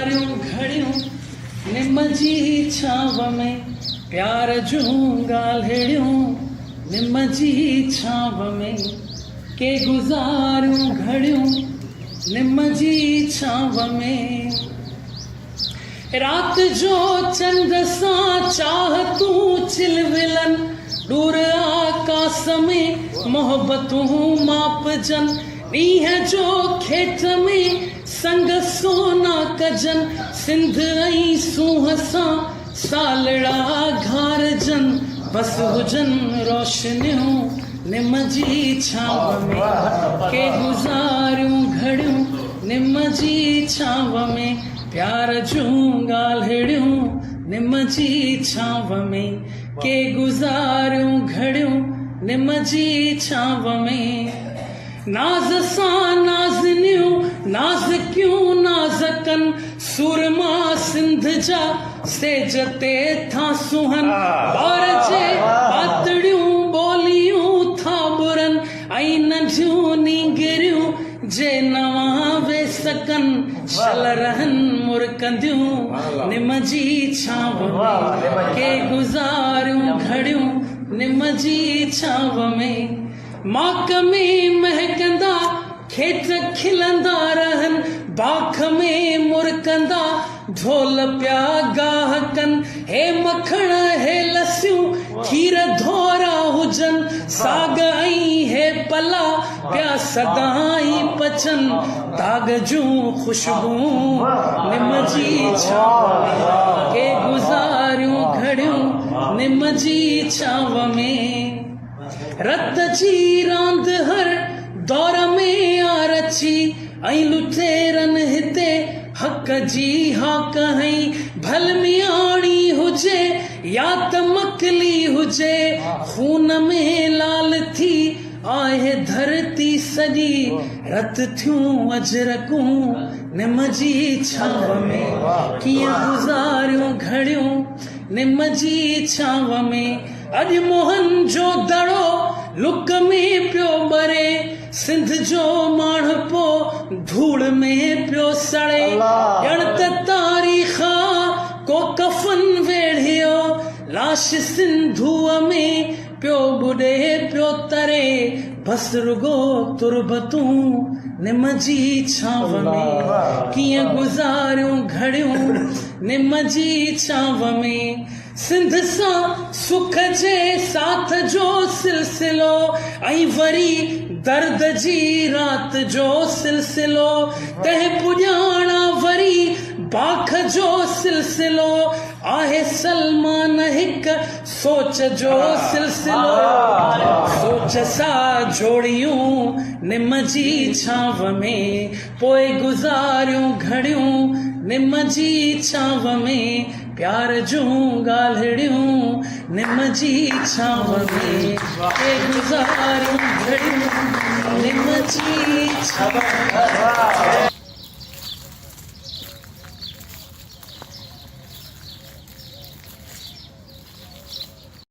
गुज़ारियूं घड़ियूं निम जी छांव में प्यार जूं ॻाल्हिड़ियूं निम जी छांव में के गुज़ारियूं घड़ियूं निम जी छांव में रात जो चंद सां चाह तूं चिलविलन दूर आकाश में मोहब्बतूं मापजन ॾींहं जो खेत में संग सोना कजन सिंध ऐं सूंह सां सालड़ा घारजन बस हुजन रोशनियूं निम जी छांव में के गुज़ारियूं घड़ियूं निम जी छांव में प्यार जूं ॻाल्हिड़ियूं निम जी छांव में के गुज़ारियूं घड़ियूं निम जी छांव में नाज़ सां नाज़नियूं नाज़कियूं नाज़कन सुरमा सिंध जा सेज ते था सुहन ॿार जे पातड़ियूं ॿोलियूं था बुरन ऐं नंढियूं नींगरियूं जे नवां वे सकन शल रहन मुरकंदियूं निम जी छांव में के गुज़ारियूं घड़ियूं निम जी छांव में माक में महकंदा खेत खिलंदा रहन बाख में मुरकंदा ढोल पिया गाहकन हे मखण हे लस्सियूं खीर धोरा हुजन साग ऐं हे पला पिया सदाई पचन दाग जूं ख़ुशबूं निम जी छांव में के गुज़ारियूं घड़ियूं निम जी छांव में रत जी रांद हर दौर में आ रची ऐं लुटेरन हिते हक़ जी हाक हई भलमियाणी हुजे या त मकली हुजे खून में लाल थी आहे धरती सॼी रत थियूं अजरकूं निम जी छांव में कीअं गुज़ारियूं घड़ियूं निम जी छांव में अॼु मोहन जो दड़ो लुक में पियो ॿरे सिंध जो माणपो धूड़ में पियो सड़े ॼण त तारीख़ को कफ़न वेढ़ियो लाश सिंधूअ में पियो ॿुॾे पियो तरे बस रुगो तुरबतूं निम जी छांव में कीअं गुज़ारियूं घड़ियूं निम जी छांव में सिंध सां सुख जे साथ जो सिलसिलो ऐं वरी दर्द जी रात जो सिलसिलो तंहिं पुॼाणा वरी बाख जो सिलसिलो आहे सलमान हिकु सोच जो सिलसिलो सोच सां जोड़ियूं निम जी छांव में पोइ गुज़ारियूं घड़ियूं निम जी छांव में प्यार जूं ॻाल्हिड़ियूं निम जी छांव में के गुज़ारियूं घड़ियूं निम जी छांव